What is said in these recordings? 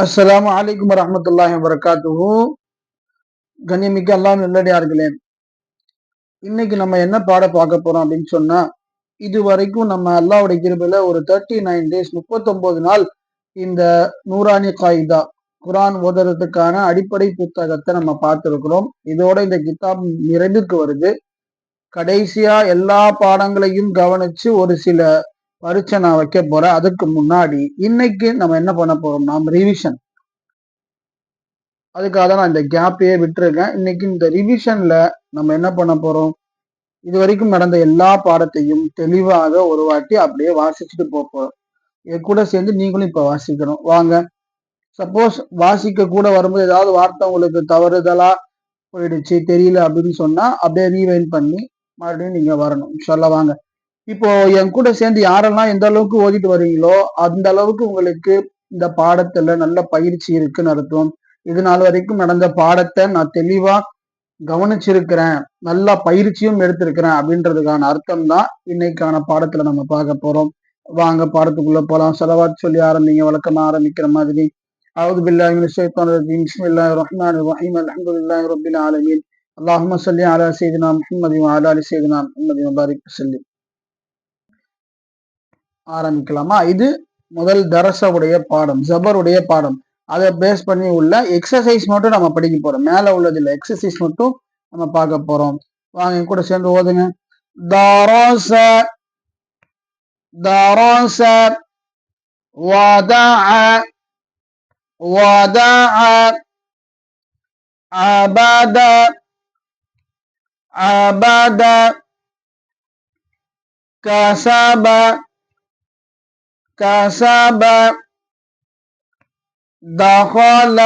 அஸ்ஸலாமு அலைக்கும் வரஹ்மத்துல்லாஹி வபரகாத்துஹு. கண்ணியமிக்க அல்லாஹ் நல்லடியார்களே, இன்னைக்கு நம்ம என்ன பார்க்க போறோம் அப்படின்னு சொன்னா, இது வரைக்கும் நம்ம அல்லாஹ்வுடைய கிருபையில ஒரு 39 டேஸ் 39 நாள் இந்த நூரானி காயிதா குர்ஆன் ஓதுறதுக்கான அடிப்படை புத்தகத்தை நம்ம பார்த்திருக்கிறோம். இதோட இந்த கிதாப் நிறைவுக்கு வருது. கடைசியா எல்லா பாடங்களையும் கவனிச்சு ஒரு சில பரீட்சை நான் வைக்க போறேன். அதுக்கு முன்னாடி இன்னைக்கு நம்ம என்ன பண்ண போறோம், நாம் ரிவிஷன். அதுக்காக தான் நான் இந்த கேப்பையே விட்டுருக்கேன். இன்னைக்கு இந்த ரிவிஷன்ல நம்ம என்ன பண்ண போறோம், இது வரைக்கும் நடந்த எல்லா பாடத்தையும் தெளிவாக ஒரு வாட்டி அப்படியே வாசிச்சுட்டு போறோம். என் கூட சேர்ந்து நீங்களும் இப்ப வாசிக்கணும். வாங்க. சப்போஸ் வாசிக்க கூட வரும்போது ஏதாவது வார்த்தை உங்களுக்கு தவறுதலா போயிடுச்சு, தெரியல அப்படின்னு சொன்னா அப்படியே ரீவைண்ட் பண்ணி மறுபடியும் நீங்க வரணும். இன்ஷா வாங்க. இப்போ என் கூட சேர்ந்து யாரெல்லாம் எந்த அளவுக்கு ஓதிட்டு வரீங்களோ அந்த அளவுக்கு உங்களுக்கு இந்த பாடத்துல நல்ல பயிற்சி இருக்குன்னு அர்த்தம். இது நாள் வரைக்கும் நடந்த பாடத்தை நான் தெளிவா கவனிச்சிருக்கிறேன், நல்லா பயிற்சியும் எடுத்திருக்கிறேன் அப்படின்றதுக்கான அர்த்தம் தான் இன்னைக்கான பாடத்துல நம்ம பார்க்க போறோம். வாங்க பாடத்துக்குள்ள போலாம். ஸலவாத் சொல்லி ஆரம்பிங்க, வழக்கமா ஆரம்பிக்கிற மாதிரி. அவுது பில்லாஹி மினஷ் ஷைத்தானிர் ரஜீம். பிஸ்மில்லாஹிர் ரஹ்மானிர் ரஹீம். அல்ஹம்துலில்லாஹி ரப்பில் ஆலமீன். அல்லாஹும்ம ஸல்லி அலா ஸய்யிதினா முஹம்மதி வ அலா ஆலி ஸய்யிதினா முஹம்மதி வ பாரிக் வஸல்லிம். ஆரம்பிக்கலாமா? இது முதல் தரசவுடைய பாடம், ஜபருடைய பாடம். அதை பேஸ் பண்ணி உள்ள எக்ஸசைஸ் மட்டும் நம்ம படிக்க போறோம். மேல உள்ளது இல்ல, எக்ஸசைஸ் மட்டும் நம்ம பார்க்க போறோம். வாங்க என் கூட சேர்ந்து ஓதுங்க. தரச தரச வதஅ வதஅ அபத அபத கஸப கஸப دخل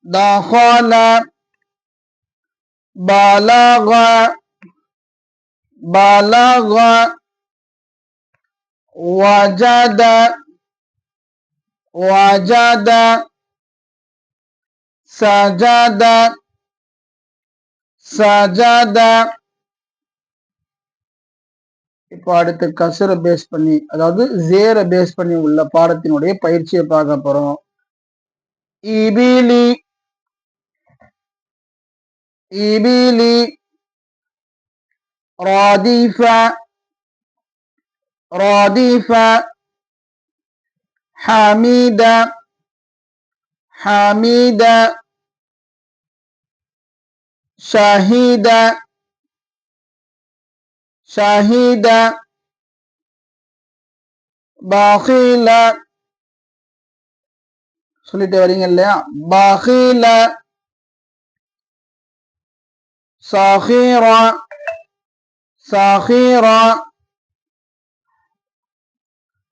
دخل بلغ بلغ وجد وجد سجد سجد. இப்போ அடுத்து கசரை பேஸ் பண்ணி, அதாவது ஜேரை பேஸ் பண்ணி உள்ள பாடத்தினுடைய பயிற்சியை பார்க்க போறோம். இபிலி இபிலி ராதிஃப ராதிஃப ஹமீத ஹமீத ஷஹீத ஷஹீத பகில. சொல்லிட்டு வரீங்க இல்லையா? பகில சஹீரா சஹீரா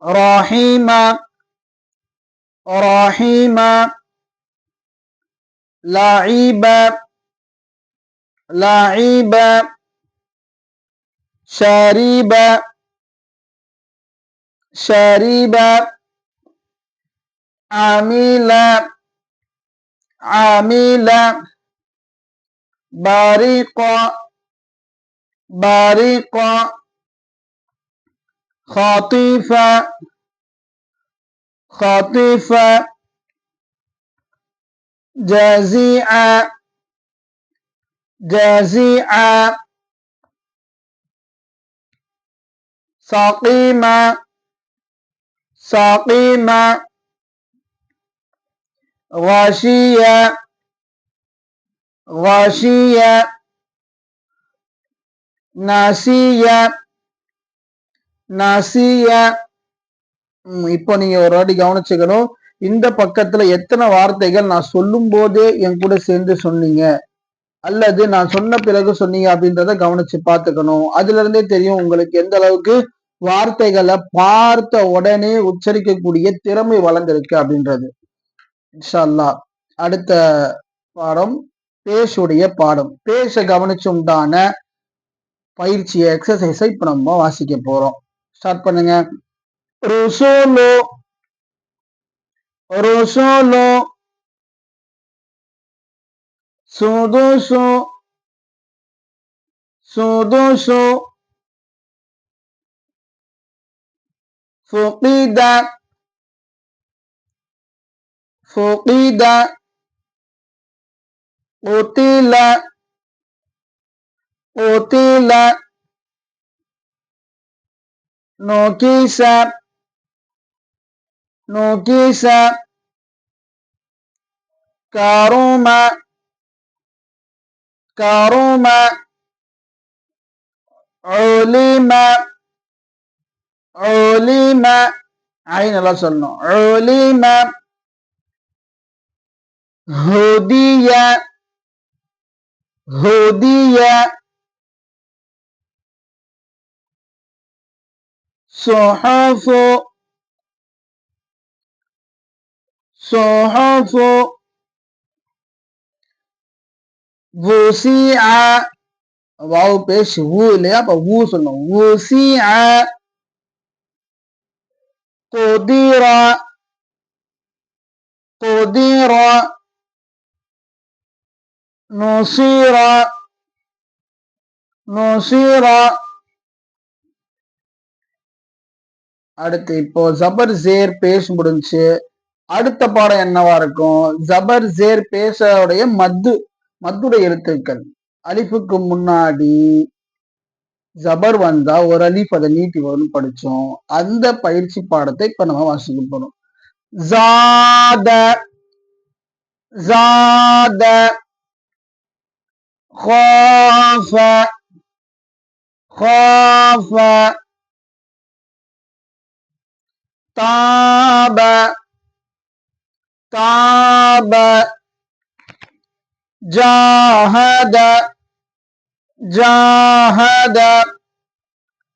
ரஹீமா ரஹீமா லஈப லஈப ஷரீப ஷரீப அமில அமில பரிக பரிக خطيف خطيف جزيع جزيع سقيم سقيم غشية غشية نسية நசிய. இப்போ நீங்க ஒரு வாட்டி கவனிச்சுக்கணும், இந்த பக்கத்துல எத்தனை வார்த்தைகள் நான் சொல்லும் போதே என் கூட சேர்ந்து சொன்னீங்க அல்லது நான் சொன்ன பிறகு சொன்னீங்க அப்படின்றத கவனிச்சு பார்த்துக்கணும். அதுல இருந்தே தெரியும் உங்களுக்கு எந்த அளவுக்கு வார்த்தைகளை பார்த்த உடனே உச்சரிக்கக்கூடிய திறமை வளர்ந்திருக்கு அப்படின்றது. இன்ஷா அல்லாஹ். அடுத்த பாடம் பேஷுடைய பாடம். பேஷ கவனிச்சு உண்டான பயிற்சியை எக்ஸசைஸை இப்ப நம்ம வாசிக்க போறோம். ஸ்டார்ட் பண்ணுங்க. ருசூலு ருசூலு சுதுசு சுதுசு ஃபுகித فقد قتل قتل نكس نكس كرم كرم علم علم عين الله சொல்லணும் علم هدي هدي صحف صحف وسع வாவ் பேஷ் ஊ இல்லையா அப்ப ஊ சொல்லணும் وسع قدر قدر نصير نصير அடுத்து இப்போ ஜபர் ஜேர் பேஷ் முடிஞ்சு அடுத்த பாடம் என்னவா இருக்கும் ஜபர் ஜேர் பேஷோடைய மத்துடைய எழுத்துக்கள் அலிஃபுக்கு முன்னாடி ஜபர் வந்தா ஒரு அலிஃப் அதை நீட்டி வரும்னு படிச்சோம் அந்த பயிற்சி பாடத்தை இப்ப நம்ம வாசிக்க போறோம் ஜாத ஜாத خاف خاف طاب طاب جاهد جاهد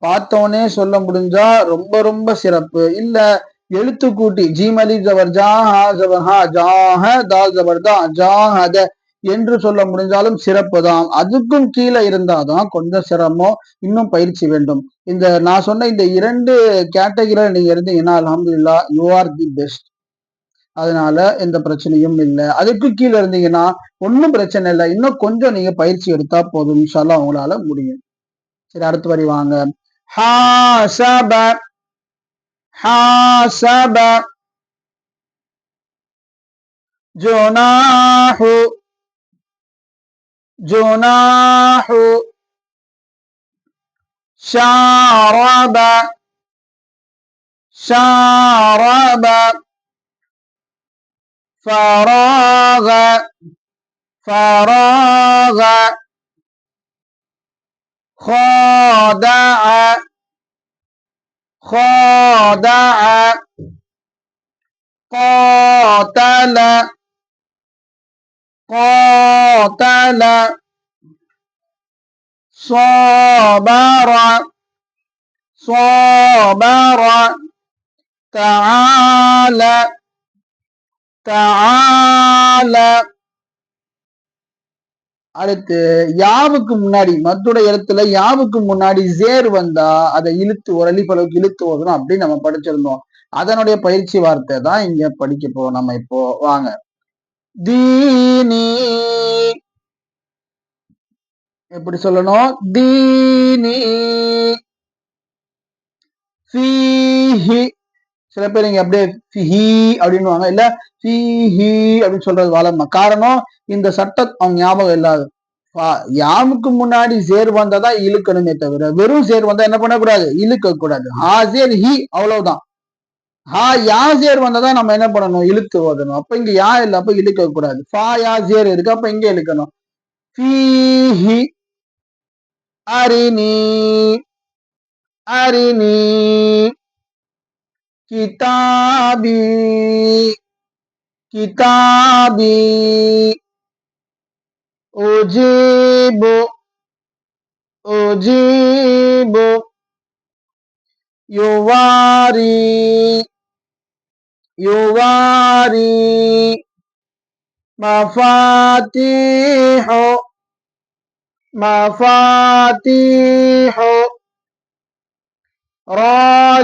பார்த்தோன்னே சொல்ல முடிஞ்சா ரொம்ப ரொம்ப சிறப்பு இல்ல எழுத்து கூட்டி ஜீமலி ஜபர் ஜாஹா ஜபர் ஹா ஜாஹ தால் ஜபர் தா ஜாஹத என்று சொல்ல முடிஞ்சாலும் சிறப்பு தான் அதுக்கும் கீழே இருந்தாதான் கொஞ்சம் சிரமம் இன்னும் பயிற்சி வேண்டும் இந்த நான் சொன்ன இந்த 2 கேட்டகரியில நீங்க இருந்தீங்கன்னா அல்ஹம்துலில்லாஹ் யூ ஆர் தி பெஸ்ட் அதனால எந்த பிரச்சனையும் இல்லை அதுக்கு கீழே இருந்தீங்கன்னா ஒன்றும் பிரச்சனை இல்லை இன்னும் கொஞ்சம் நீங்க பயிற்சி எடுத்தா போதும் இன்ஷா அல்லாஹ் உங்களால முடியும் சரி அடுத்த வரி வாங்க حاسب حاسب جناح جناح شارب شارب فراغ فراغ خادع خادع قاتل قاتل صابر صابر تعالى تعالى அடுத்து யாவுக்கு முன்னாடி மத்துடைய எழுத்துல யாவுக்கு முன்னாடி ஜேர் வந்தா அதை இழுத்து ஒரு அலிஃப் அளவுக்கு இழுத்து ஓதணும் அப்படின்னு நம்ம படிச்சிருந்தோம் அதனுடைய பயிற்சி வார்த்தை தான் இங்க படிக்க போறோம் நம்ம இப்போ வாங்க தீனி எப்படி சொல்லணும் தீனி ஃபீஹி சில பேர் இங்க அப்படியே ஃபிஹி அப்படின்னுவாங்க இல்ல ஃபீஹி அப்படின்னு சொல்றது வளமா காரணம் இந்த சட்டம் அவங்க ஞாபகம் இல்லாது யாமுக்கு முன்னாடி சேர் வந்தாதான் இழுக்கணுமே தவிர வெறும் சேர் வந்தா என்ன பண்ணக்கூடாது இழுக்க கூடாது ஹா சேர் ஹி அவ்வளவுதான் ஹா யா சேர் வந்தாதான் நம்ம என்ன பண்ணணும் இழுத்து ஓதணும் அப்ப இங்க யா இல்ல அப்ப இழுக்க கூடாது ஃபா யா சேர் இருக்கு அப்ப இங்க இழுக்கணும் ஃபீஹி அரினி அரினி கிதாபி கிதாபி أجيب أجيب يواري يواري مفاتيح مفاتيح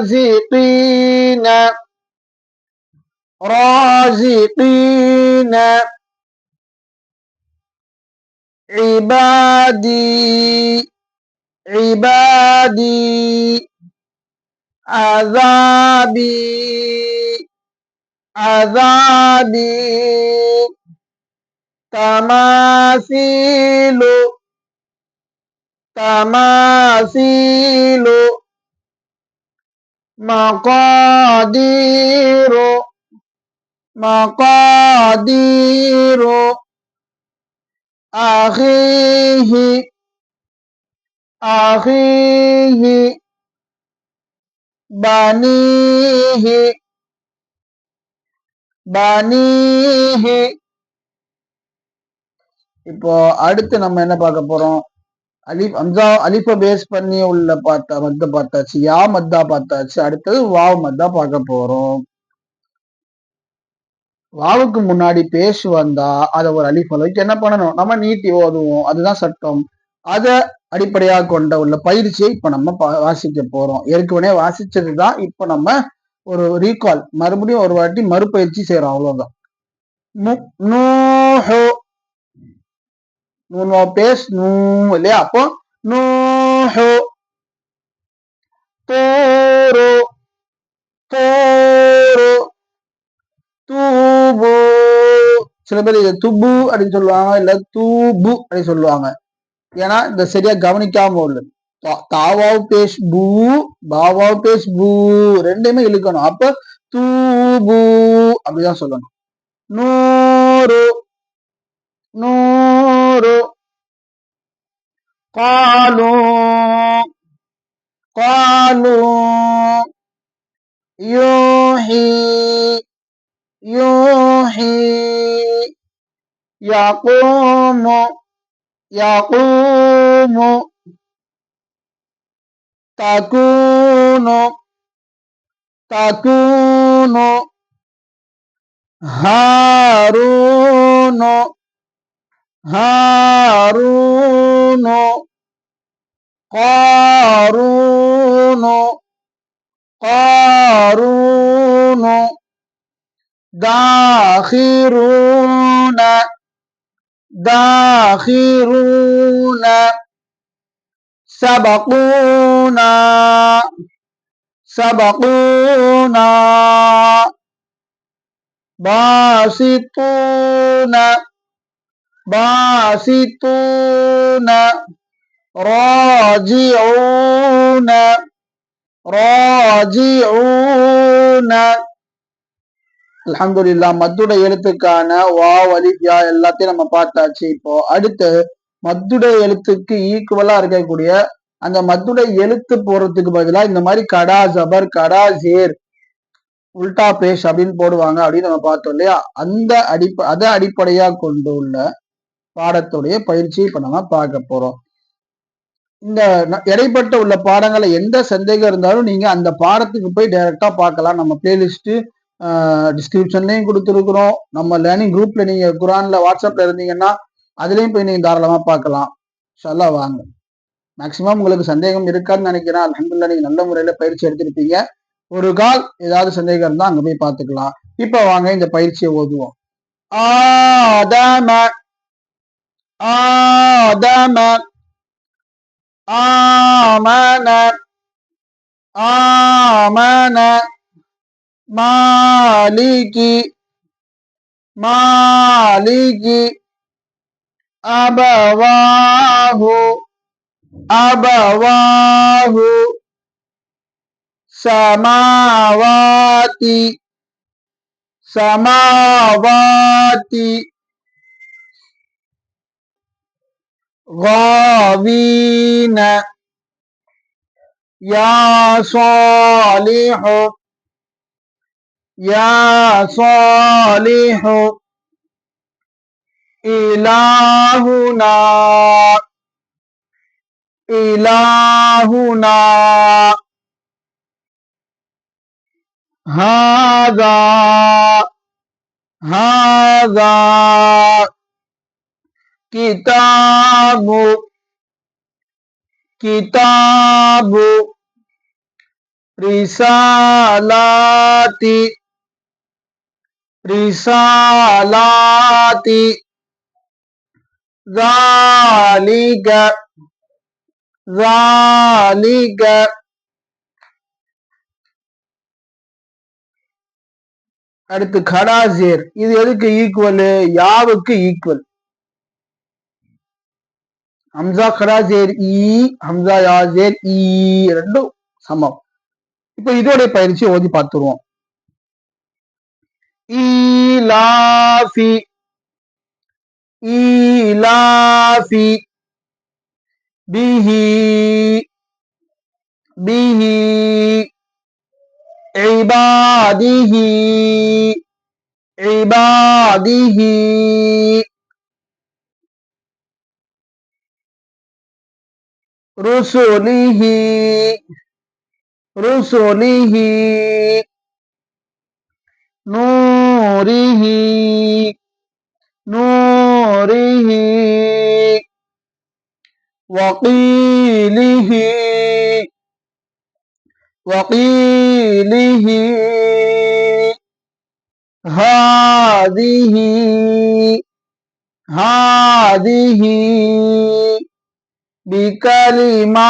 رازقين رازقين عبادي عبادي عذابي عذابي تماثيل تماثيل مقادير مقادير أخيه أخيه بنيه بنيه. இப்போ அடுத்து நம்ம என்ன பார்க்க போறோம்? அலிப் அம்சா அலிஃபை பேஸ் பண்ணி உள்ள மத்த பார்த்தாச்சு, யா மத்தா பார்த்தாச்சு. அடுத்தது வாவ் மத்தா பார்க்க போறோம். வாவுக்கு முன்னாடி பேசு வந்தா அதை ஒரு அலிஃப் அளவுக்கு என்ன பண்ணணும், நம்ம நீட்டி ஓதுவோம். அதுதான் சட்டம். அதை அடிப்படையாக கொண்ட உள்ள பயிற்சியை இப்ப நம்ம வாசிக்க போறோம். ஏற்கனவே வாசிச்சதுதான் இப்ப நம்ம ஒரு ரீகால் மறுபடியும் ஒரு வாட்டி மறுபயிற்சி செய்யறோம். அவ்வளவுதான். பேஸ் நூ இல்லையா? அப்போ நூஹு தூரு தூரு தூபு. சில பேர் இதை துபு அப்படின்னு சொல்லுவாங்க, இல்ல தூபு அப்படின்னு சொல்லுவாங்க. ஏன்னா இந்த சரியா கவனிக்காம உள்ளது. தாவாவு பேஸ் பூ, பாவாவு பேஸ் பூ, ரெண்டுமே இழுக்கணும். அப்ப தூபு அப்படிதான் சொல்லணும். நூறு நூறு காலு காலு யூஹி யூஹி யகூமு யகூமு தகூனு தகூனு ஹாரூனு ஹாரூனு காரூனு காரூனு தாஹிரூன தாஹிரூன சபகூனா சபகூனா பாசித்தூன பாசித்தூன ராஜிஊன ராஜிஊன. அல்ஹம்துலில்லாஹ். மத்துடைய எழுத்துக்கான வாவ் அலிஃப் யா எல்லாத்தையும் நம்ம பார்த்தாச்சு. இப்போ அடுத்து மத்துடைய எழுத்துக்கு ஈக்குவலா இருக்கக்கூடிய அந்த மத்துடைய எழுத்து போறதுக்கு பதிலா இந்த மாதிரி கடா ஜபர் கடா ஜேர் உல்டா பேஷ் அப்படின்னு போடுவாங்க அப்படின்னு நம்ம பார்த்தோம் இல்லையா? அந்த அதை அடிப்படையா கொண்டு உள்ள பாடத்துடைய பயிற்சி இப்ப நம்ம பார்க்க போறோம். இந்த இடைப்பட்ட உள்ள பாடங்களை எந்த சந்தேகம் இருந்தாலும் நீங்க அந்த பாடத்துக்கு போய் டைரக்டா பார்க்கலாம். நம்ம பிளேலிஸ்ட் டிஸ்கிரிப்ஷன்லயும் கொடுத்துருக்குறோம். நம்ம லேர்னிங் குரூப்ல நீங்க குரான்ல வாட்ஸ்அப்ல இருந்தீங்கன்னா அதுலயும் போய் நீங்க தாராளமா பார்க்கலாம். இன்ஷா வாங்க. மேக்சிமம் உங்களுக்கு சந்தேகம் இருக்கான்னு நினைக்கிறேன். அல்ஹம்துலில்லாஹ் நீங்க நல்ல முறையில பயிற்சி எடுத்திருப்பீங்க. ஒரு கால் ஏதாவது சந்தேகம் இருந்தா அங்க போய் பார்த்துக்கலாம். இப்ப வாங்க இந்த பயிற்சியை ஓதுவோம். ஆதம ஆதம ஆமன ஆமன மாலிகி மாலிகி அபவாஹு அபவாஹு சமாவாதி சமாவாதி غاوين يا صالح يا صالح إلهنا إلهنا هذا هذا كتاب كتاب رسالات رسالات ذلك ذلك அடுத்து கடாசேர், இது எதுக்கு ஈக்குவல்? யாவுக்கு ஈக்குவல். ஹம்சா கடாசேர் ஈ, ஹம்சா யாசேர் ஈ, ரெண்டும் சமம். இப்ப இதோடைய பயிற்சி ஓதி பார்த்துருவோம். ஈலாஃபி, ஈலாஃபி பிஹி, பிஹி இபாதிஹி, இபாதிஹி ருசுலிஹி, ருசுலிஹி நூரிஹி, நூரிஹி வகீலிஹி, வகீலிஹி ஹாதிஹி, ஹாதிஹி பிகலிமாத்திஹி,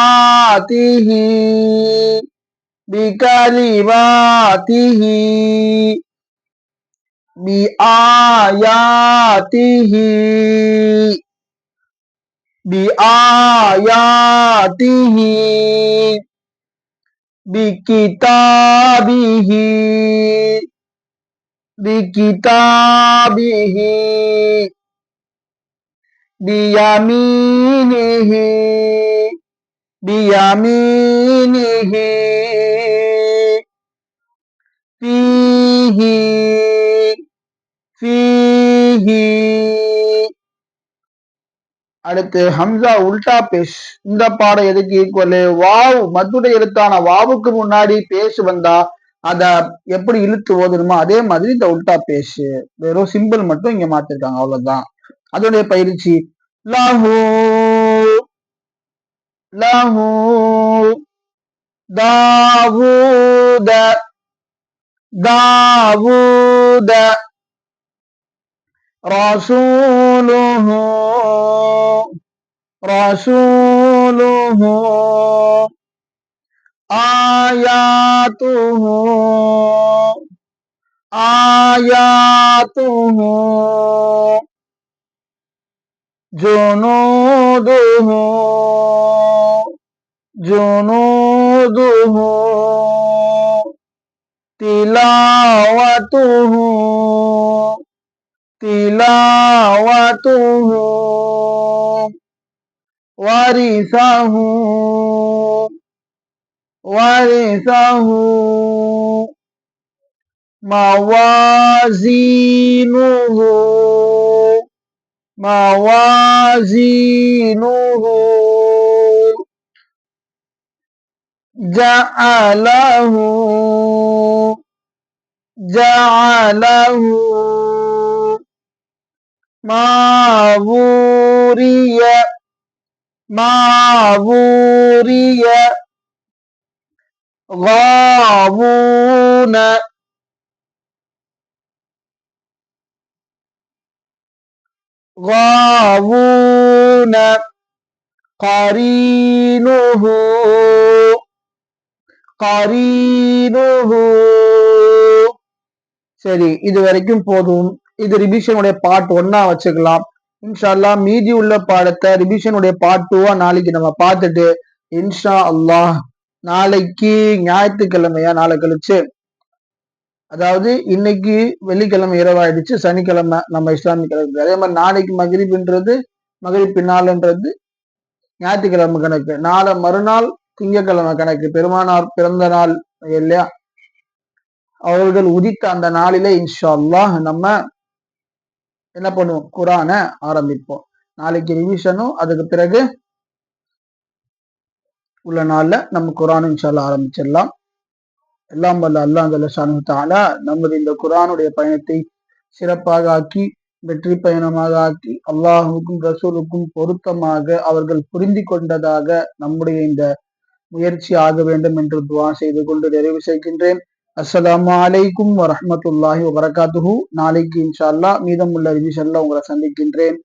பிகலிமாத்திஹி பிஆயாத்திஹி, பிஆயாத்திஹி பிகிதாபிஹி, பிகிதாபிஹி பியமீனிஹி, பியமீனிஹி ஃபீஹி, ஃபீஹி. அடுத்து ஹம்சா உல்டா பேஷ். இந்த பாடம் எதுக்கு ஈக்குவல்? வாவ் மத்துடைய எழுத்தான வாவுக்கு முன்னாடி பேஷ் வந்தா அத எப்படி இழுத்து ஓதணுமோ அதே மாதிரி இந்த உல்டா பேஷ். வெறும் சிம்பிள் மட்டும் இங்க மாத்திருக்காங்க, அவ்வளவுதான். அதோடைய பயிற்சி லஹு, லஹு தாவூத, தாவூத ரசூலுஹு, ரசூலுஹு ஆயாத்துஹு, ஆயாத்துஹு ஜுனூதுஹு, ஜுனூதுஹு திலாவத்துஹு, திலாவத்துஹு வரிசஹு, வரிசஹு மவாசீனுஹு, மவாசீனுஹு ஜஅலஹு, ஜஅலஹு மாவூரிய, மாவூரிய غاوون, غاوون قرينه, قرينه. சரி, இது வரைக்கும் போதும். இது ரிவிஷனுடைய பார்ட் 1 வச்சுக்கலாம். இன்ஷா அல்லாஹ் மீதி உள்ள பாடத்தை ரிவிஷனுடைய பார்ட் 2 நாளைக்கு நம்ம பார்த்துட்டு இன்ஷா அல்லாஹ் நாளைக்கு ஞாயிற்றுக்கிழமையா, நாளை கழிச்சு, அதாவது இன்னைக்கு வெள்ளிக்கிழமை இரவாயிடுச்சு, சனிக்கிழமை நம்ம இஸ்லாமிய கணக்கு. அதே மாதிரி நாளைக்கு மகிரிப்ன்றது, மகிரிப் பின்னால்ன்றது ஞாயிற்றுக்கிழமை கணக்கு. நாளை மறுநாள் திங்கக்கிழமை கணக்கு. பெருமானார் பிறந்த நாள் இல்லையா, அவர்கள் உதித்த அந்த நாளிலே இன்ஷா அல்லாஹ் நம்ம என்ன பண்ணுவோம், குரானை ஆரம்பிப்போம். நாளைக்கு ரிவிஷனும் அதுக்கு பிறகு உள்ள நாள்ல நம்ம குரான் இன்ஷா அல்லாஹ் ஆரம்பிச்சிடலாம். எல்லாம் வல்ல அல்லாஹ் ஜல்ல ஷானஹு தஆலா நமது இந்த குரானுடைய பயணத்தை சிறப்பாக ஆக்கி, வெற்றி பயணமாக ஆக்கி, அல்லாஹுக்கும் ரசூலுக்கும் பொருத்தமாக அவர்கள் புரிந்து கொண்டதாக நம்முடைய இந்த முயற்சி ஆக வேண்டும் என்று துஆ செய்து கொண்டு நிறைவு செய்கின்றேன். அஸ்ஸலாமு அலைக்கும் வரஹ்மத்துல்லாஹி வபரகாத்துஹு. நாளைக்கு இன்ஷா அல்லாஹ் மீதமுள்ள ரிவிஷன்ல உங்களை சந்திக்கின்றேன்.